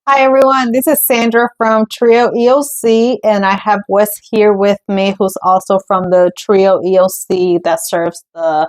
Hi everyone, this is Sandra from Trio EOC, and I have Wes here with me, who's also from the Trio EOC that serves the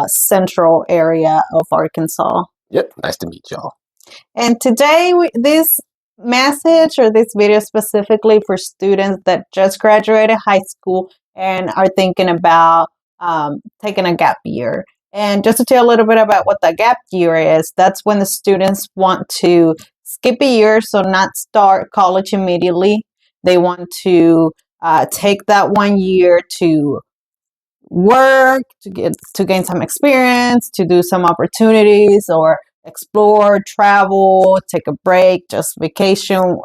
central area of Arkansas. Yep, nice to meet y'all. And today, this message or this video specifically for students that just graduated high school and are thinking about taking a gap year. And just to tell a little bit about what the gap year is, that's when the students want to skip a year, so not start college immediately. They want to take that 1 year to work, to gain some experience, to do some opportunities or explore, travel, take a break, just vacation.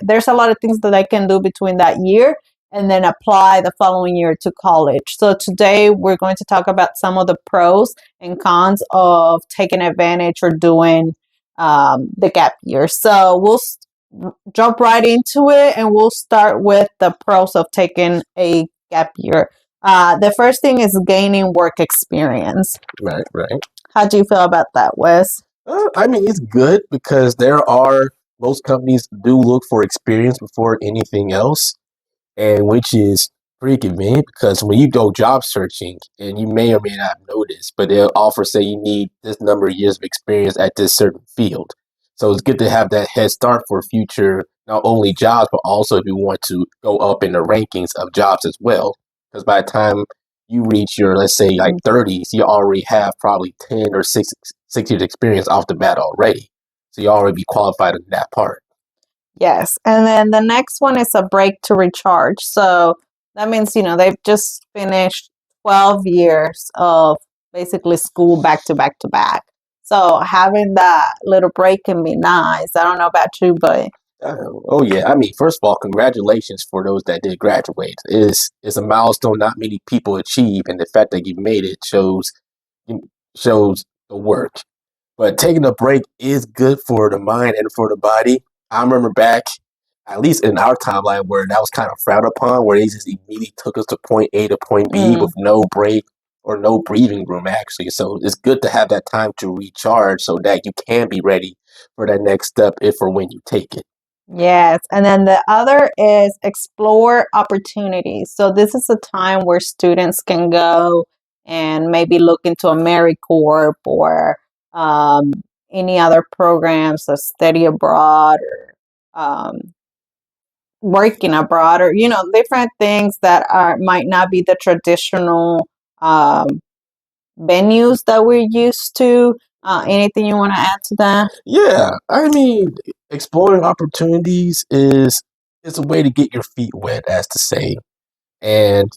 There's a lot of things that I can do between that year and then apply the following year to college. So today we're going to talk about some of the pros and cons of taking advantage or doing the gap year. So jump right into it, and we'll start with the pros of taking a gap year. The first thing is gaining work experience. Right. How do you feel about that, Wes? I mean, it's good because most companies do look for experience before anything else, and which is pretty convenient because when you go job searching, and you may or may not have noticed, but they'll offer say you need this number of years of experience at this certain field. So it's good to have that head start for future, not only jobs, but also if you want to go up in the rankings of jobs as well. Because by the time you reach your, let's say, like 30s, you already have probably 10 or 6 years experience off the bat already. So you already be qualified in that part. Yes. And then the next one is a break to recharge. So that means, they've just finished 12 years of basically school back to back to back. So having that little break can be nice. I don't know about you, but Oh yeah, I mean, first of all, congratulations for those that did graduate. It's a milestone not many people achieve, and the fact that you made it shows the work. But taking a break is good for the mind and for the body. I remember back, at least in our timeline, where that was kind of frowned upon, where they just immediately took us to point A to point B with no break or no breathing room, actually. So it's good to have that time to recharge so that you can be ready for that next step if or when you take it. yes. And then the other is explore opportunities. So this is a time where students can go and maybe look into AmeriCorps or um, any other programs of study abroad or working abroad, or different things that are might not be the traditional um, venues that we're used to. Anything you want to add to that? Yeah, I mean, exploring opportunities is a way to get your feet wet, as to say. And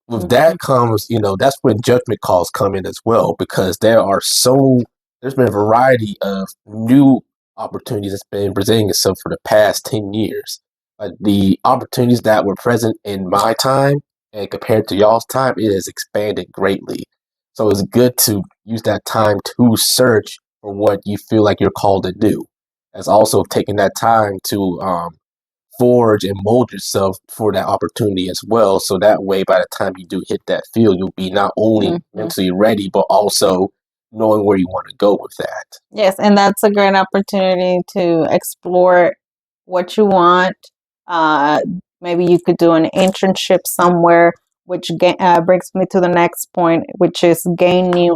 with that comes, that's when judgment calls come in as well, because there's been a variety of new opportunities that's been presenting itself for the past 10 years. The opportunities that were present in my time and compared to y'all's time, it has expanded greatly. So it's good to use that time to search for what you feel like you're called to do. As also taking that time to forge and mold yourself for that opportunity as well. So that way, by the time you do hit that field, you'll be not only mentally ready, but also knowing where you want to go with that. Yes, and that's a great opportunity to explore what you want. Uh, Maybe you could do an internship somewhere, which brings me to the next point, which is gain new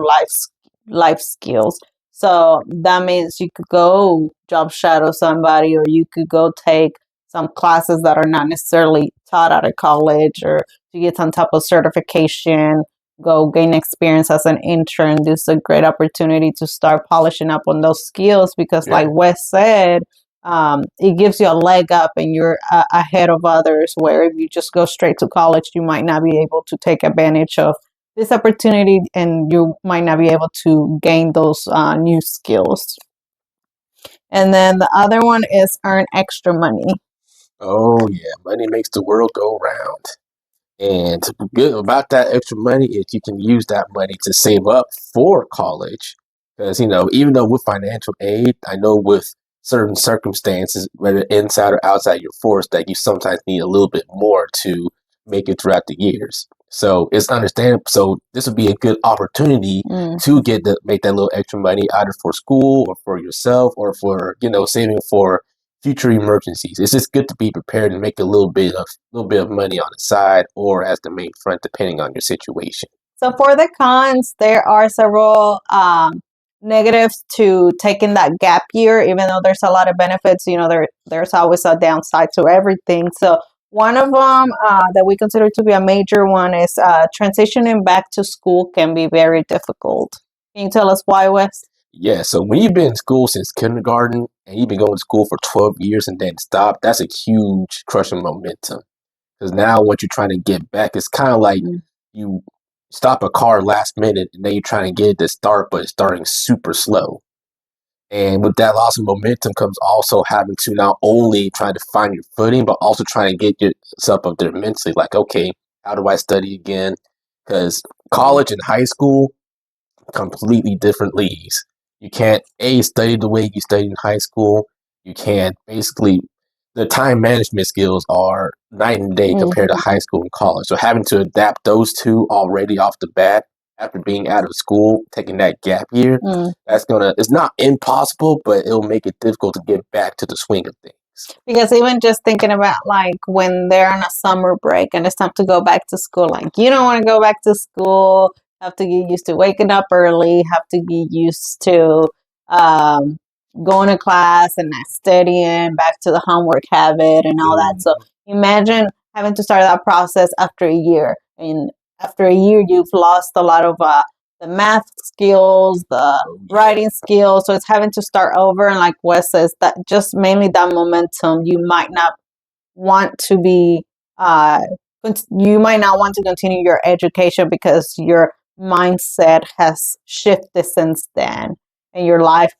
life skills. So that means you could go job shadow somebody, or you could go take some classes that are not necessarily taught out of college, or to get some type of certification, go gain experience as an intern. This is a great opportunity to start polishing up on those skills because, like Wes said, it gives you a leg up and you're ahead of others. Where if you just go straight to college, you might not be able to take advantage of this opportunity and you might not be able to gain those new skills. And then the other one is earn extra money. Oh yeah, money makes the world go round. And good about that extra money is you can use that money to save up for college. Because, even though with financial aid, I know with certain circumstances, whether inside or outside your force, that you sometimes need a little bit more to make it throughout the years. So it's understandable. So this would be a good opportunity to make that little extra money either for school or for yourself or for, saving for future emergencies. It's just good to be prepared and make a little bit of money on the side or as the main front, depending on your situation. So for the cons, there are several negatives to taking that gap year. Even though there's a lot of benefits, there's always a downside to everything. So one of them that we consider to be a major one is transitioning back to school can be very difficult. Can you tell us why, Wes? Yeah, so when you've been in school since kindergarten and you've been going to school for 12 years and then stop, that's a huge crushing momentum. Because now what you're trying to get back, it's kind of like you stop a car last minute and then you're trying to get it to start, but it's starting super slow. And with that loss of momentum comes also having to not only try to find your footing, but also trying to get yourself up there mentally. Like, okay, how do I study again? Because college and high school, completely different leagues. You can't study the way you studied in high school. You can't basically the time management skills are night and day compared to high school and college. So having to adapt those two already off the bat after being out of school, taking that gap year, it's not impossible, but it'll make it difficult to get back to the swing of things. Because even just thinking about like when they're on a summer break and it's time to go back to school, like you don't want to go back to school, have to get used to waking up early, have to get used to going to class and not studying, back to the homework habit and all that. So imagine having to start that process after a year. And after a year, you've lost a lot of the math skills, the writing skills. So it's having to start over. And like Wes says, that just mainly that momentum, you might not want to be, you might not want to continue your education because your mindset has shifted since then. And your life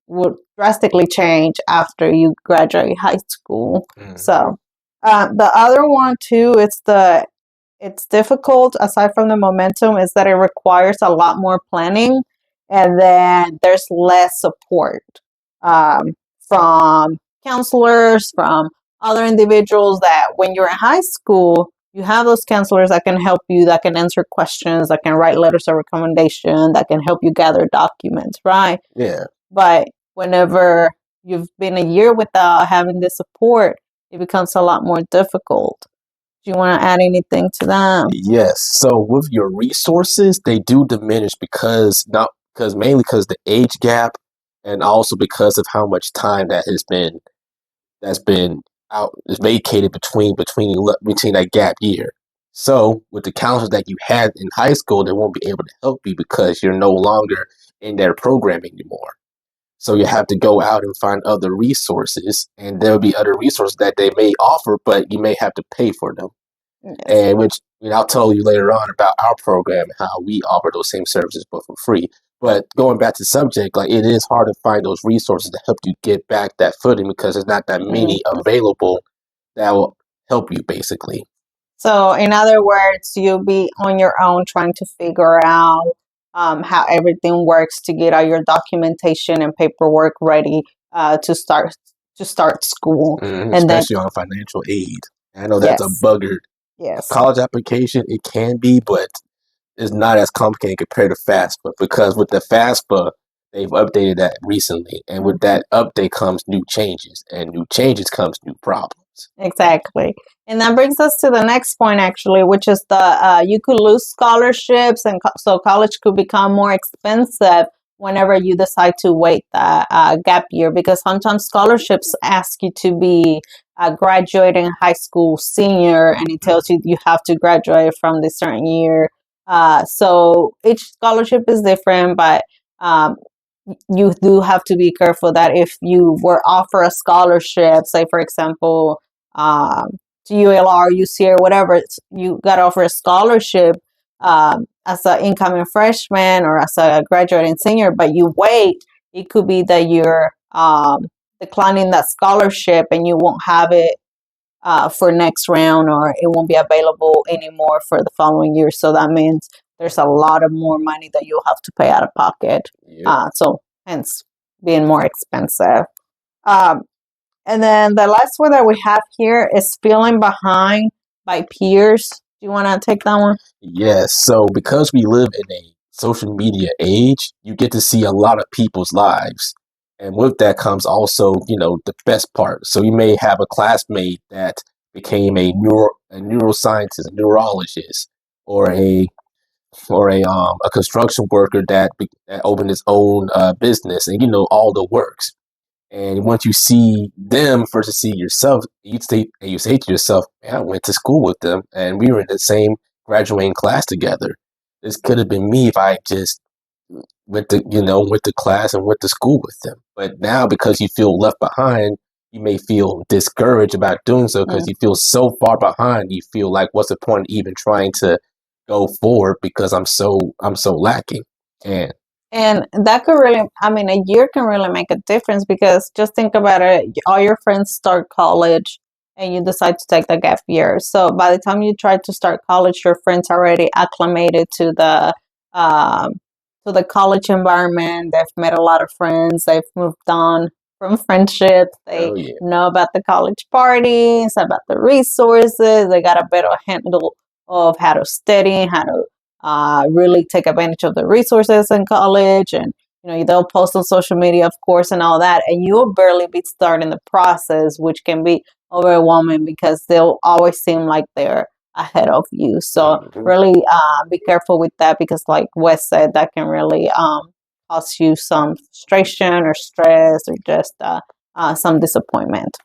would drastically change after you graduate high school. So the other one too, it's difficult aside from the momentum is that it requires a lot more planning and then there's less support from counselors, from other individuals that when you're in high school, you have those counselors that can help you, that can answer questions, that can write letters of recommendation, that can help you gather documents, right? Yeah. But whenever you've been a year without having the support, it becomes a lot more difficult. Do you want to add anything to that? Yes. So with your resources, they do diminish mainly because the age gap, and also because of how much time that's been out is vacated between that gap year. So with the counselors that you had in high school, they won't be able to help you because you're no longer in their program anymore. So you have to go out and find other resources, and there'll be other resources that they may offer, but you may have to pay for them. Yes. And which I'll tell you later on about our program and how we offer those same services but for free. But going back to the subject, like it is hard to find those resources to help you get back that footing because there's not that many available that will help you basically. So in other words, you'll be on your own trying to figure out how everything works to get all your documentation and paperwork ready to start school. And especially on financial aid. I know that's a bugger. Yes. College application, it can be, but it's not as complicated compared to FAFSA because with the FAFSA, they've updated that recently. And with that update comes new changes, and new changes comes new problems. Exactly. And that brings us to the next point, actually, which is you could lose scholarships, and so college could become more expensive whenever you decide to wait that gap year, because sometimes scholarships ask you to be graduating high school senior, and it tells you have to graduate from this certain year. So each scholarship is different, but you do have to be careful that if you were offered a scholarship, say for example, to ULR, UCR, whatever, you got offered a scholarship as an incoming freshman or as a graduating senior, but you wait, it could be that you're declining that scholarship and you won't have it for next round, or it won't be available anymore for the following year. So that means there's a lot of more money that you'll have to pay out of pocket. So hence being more expensive. And then the last one that we have here is feeling behind by peers. Do you want to take that one? Yes. So because we live in a social media age, you get to see a lot of people's lives. And with that comes also, the best part. So you may have a classmate that became a neuroscientist, a neurologist, or a construction worker that opened his own business, and all the works. And once you see them versus see yourself, you say to yourself, "Man, I went to school with them, and we were in the same graduating class together. This could have been me if I just went to class and went to school with them." But now, because you feel left behind, you may feel discouraged about doing so because you feel so far behind. You feel like, what's the point of even trying to go forward because I'm so lacking. And And that could really, I mean, a year can really make a difference because just think about it. All your friends start college and you decide to take the gap year. So by the time you try to start college, your friends are already acclimated um, to the college environment. They've met a lot of friends. They've moved on from friendships. They oh yeah, know about the college parties, about the resources. They got a better handle of how to study, how to really take advantage of the resources in college, and they'll post on social media, of course, and all that, and you'll barely be starting the process, which can be overwhelming because they'll always seem like they're ahead of you. So really be careful with that because, like Wes said, that can really cause you some frustration or stress or just some disappointment.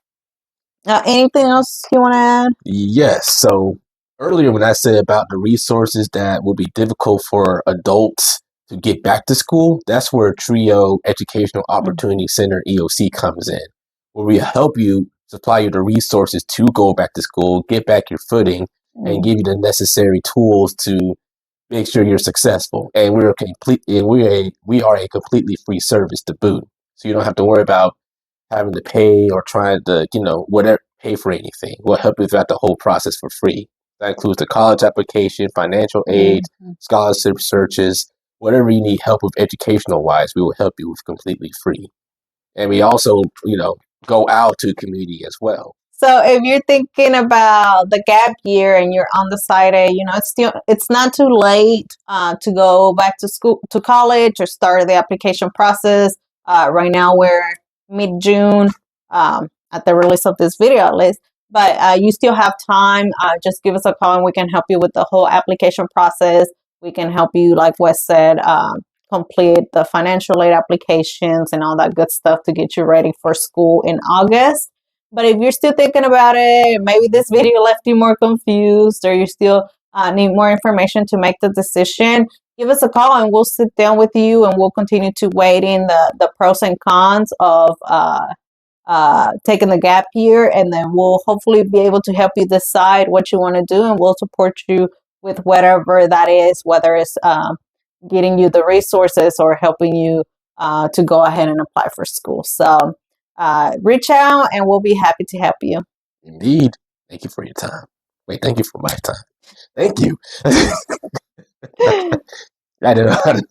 Anything else you want to add? yes. So earlier when I said about the resources that will be difficult for adults to get back to school, that's where Trio Educational Opportunity Center EOC comes in, where we help you supply you the resources to go back to school, get back your footing, and give you the necessary tools to make sure you're successful. And we are a completely free service to boot. So you don't have to worry about having to pay or trying to, whatever, pay for anything. We'll help you throughout the whole process for free. That includes the college application, financial aid, scholarship searches, whatever you need help with educational wise, we will help you with completely free. And we also, go out to the community as well. So if you're thinking about the gap year and you're undecided, it's not too late to go back to school, to college, or start the application process. Right now we're mid June at the release of this video, at least. But you still have time. Just give us a call and we can help you with the whole application process. We can help you, like Wes said, complete the financial aid applications and all that good stuff to get you ready for school in August. But if you're still thinking about it, maybe this video left you more confused, or you still need more information to make the decision, give us a call and we'll sit down with you and we'll continue to weigh in the pros and cons of taking the gap year. And then we'll hopefully be able to help you decide what you want to do, and we'll support you with whatever that is, whether it's getting you the resources or helping you to go ahead and apply for school. So reach out and we'll be happy to help you. Indeed. Thank you for your time. Wait, thank you for my time. Thank you. I don't know how to